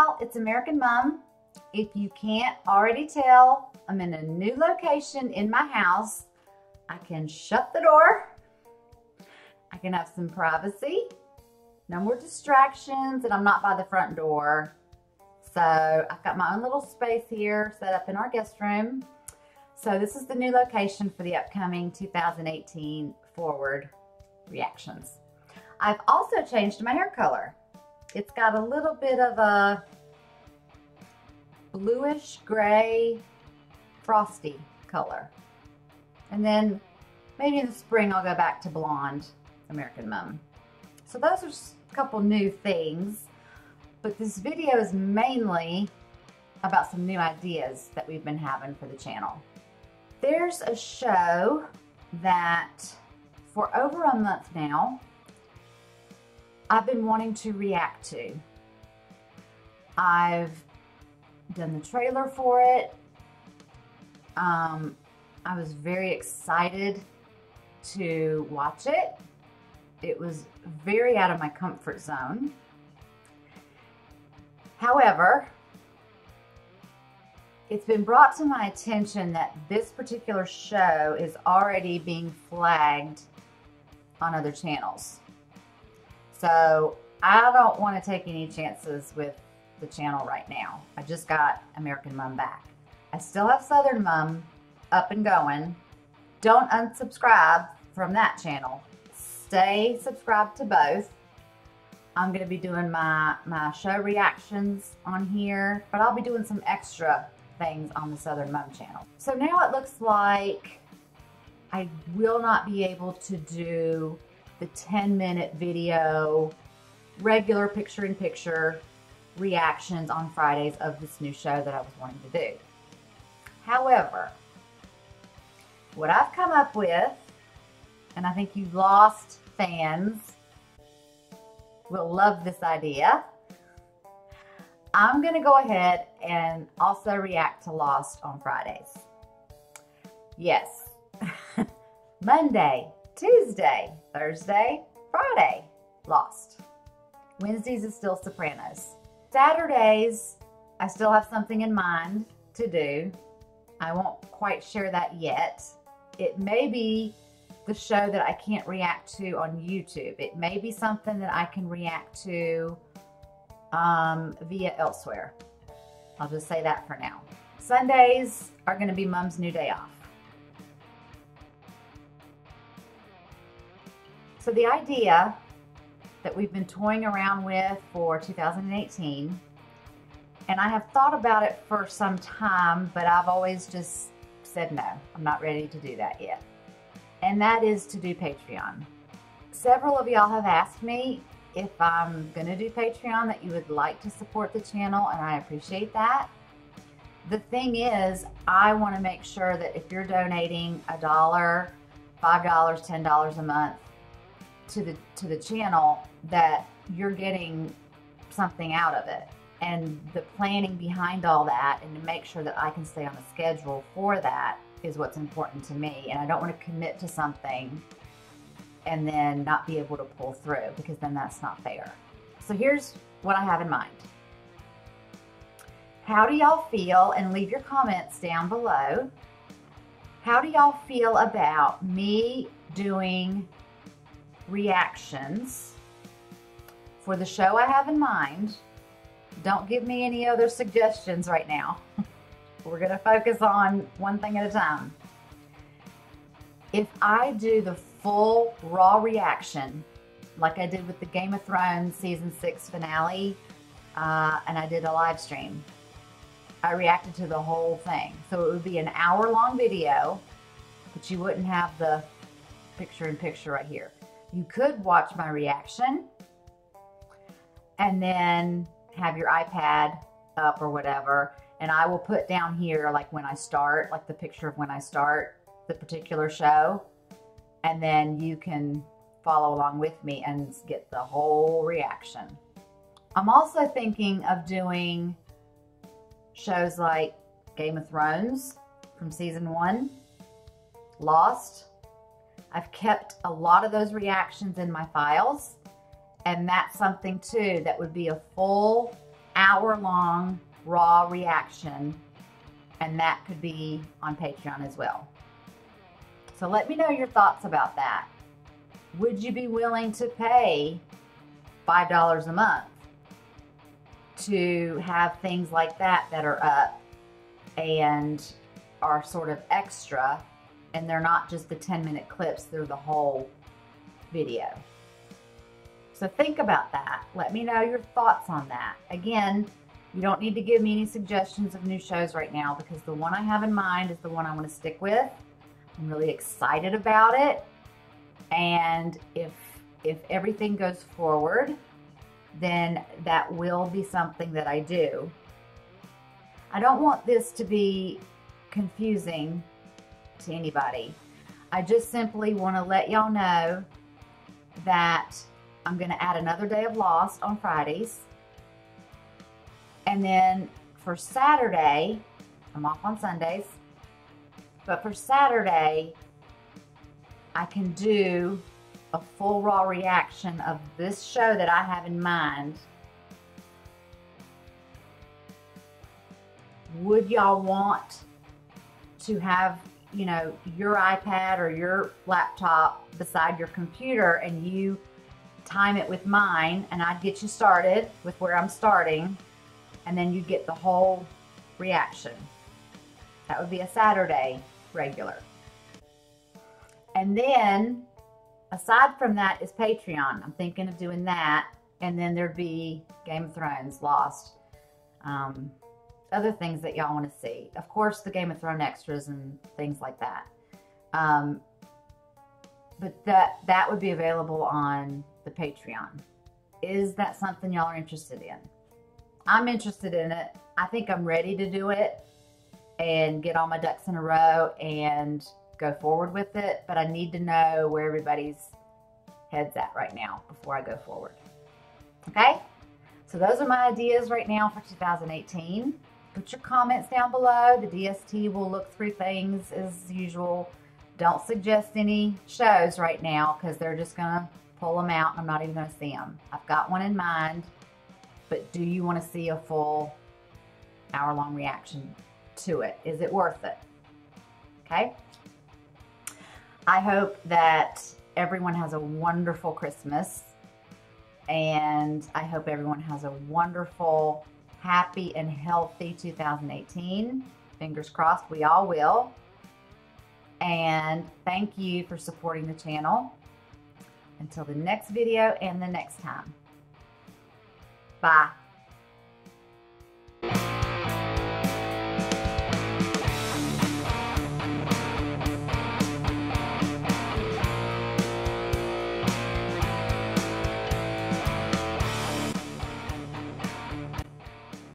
y'all, it's American Mom. If you can't already tell, I'm in a new location in my house. I can shut the door. I can have some privacy. No more distractions, and I'm not by the front door. So I've got my own little space here set up in our guest room. So this is the new location for the upcoming 2018 Forward reactions. I've also changed my hair color. It's got a little bit of a bluish gray frosty color. And then maybe in the spring I'll go back to blonde American Mom. So those are a couple new things, but this video is mainly about some new ideas that we've been having for the channel. There's a show that for over a month now I've been wanting to react to. I've done the trailer for it. I was very excited to watch it. It was very out of my comfort zone. However, it's been brought to my attention that this particular show is already being flagged on other channels. So I don't want to take any chances with the channel right now. I just got American Mom back. I still have Southern Mom up and going. Don't unsubscribe from that channel. Stay subscribed to both. I'm going to be doing my show reactions on here, but I'll be doing some extra things on the Southern Mom channel. So now it looks like I will not be able to do the 10-minute video, regular picture-in-picture reactions on Fridays of this new show that I was wanting to do. However, what I've come up with, and I think you Lost fans will love this idea, I'm going to go ahead and also react to Lost on Fridays. Yes. Monday, Tuesday, Thursday, Friday, Lost. Wednesdays is still Sopranos. Saturdays, I still have something in mind to do. I won't quite share that yet. It may be the show that I can't react to on YouTube. It may be something that I can react to via elsewhere. I'll just say that for now. Sundays are going to be Mom's new day off. So the idea that we've been toying around with for 2018, and I have thought about it for some time, but I've always just said no, I'm not ready to do that yet. And that is to do Patreon. Several of y'all have asked me if I'm gonna do Patreon, that you would like to support the channel, and I appreciate that. The thing is, I wanna make sure that if you're donating $1, $5, $10 a month to the channel, that you're getting something out of it. And the planning behind all that, and to make sure that I can stay on the schedule for that, is what's important to me. And I don't want to commit to something and then not be able to pull through, because then that's not fair. So here's what I have in mind. How do y'all feel, and leave your comments down below, how do y'all feel about me doing reactions for the show I have in mind? Don't give me any other suggestions right now. We're going to focus on one thing at a time. If I do the full raw reaction, like I did with the Game of Thrones season 6 finale, and I did a live stream, I reacted to the whole thing. So it would be an hour-long video, but you wouldn't have the picture-in-picture right here. You could watch my reaction and then have your iPad up or whatever, and I will put down here like when I start, like the picture of when I start the particular show, and then you can follow along with me and get the whole reaction. I'm also thinking of doing shows like Game of Thrones from season 1, Lost. I've kept a lot of those reactions in my files, and that's something too that would be a full hour-long raw reaction, and that could be on Patreon as well. So let me know your thoughts about that. Would you be willing to pay $5 a month to have things like that that are up and are sort of extra, and they're not just the 10-minute clips, they're the whole video? So think about that. Let me know your thoughts on that. Again, you don't need to give me any suggestions of new shows right now, because the one I have in mind is the one I want to stick with. I'm really excited about it. And if everything goes forward, then that will be something that I do. I don't want this to be confusing to anybody. I just simply want to let y'all know that I'm going to add another day of Lost on Fridays. And then for Saturday, I'm off on Sundays, but for Saturday, I can do a full raw reaction of this show that I have in mind. Would y'all want to have, you know, your iPad or your laptop beside your computer and you time it with mine, and I'd get you started with where I'm starting, and then you get the whole reaction? That would be a Saturday regular. And then aside from that is Patreon. I'm thinking of doing that, and then there'd be Game of Thrones, Lost, other things that y'all want to see. Of course, the Game of Thrones extras and things like that. But that would be available on the Patreon. Is that something y'all are interested in? I'm interested in it. I think I'm ready to do it and get all my ducks in a row and go forward with it, but I need to know where everybody's head's at right now before I go forward. Okay? So those are my ideas right now for 2018. Put your comments down below. The DST will look through things as usual. Don't suggest any shows right now, because they're just going to pull them out and I'm not even going to see them. I've got one in mind, but do you want to see a full hour-long reaction to it? Is it worth it? Okay? I hope that everyone has a wonderful Christmas, and I hope everyone has a wonderful, happy, and healthy 2018. Fingers crossed we all will. And thank you for supporting the channel. Until the next video and the next time. Bye.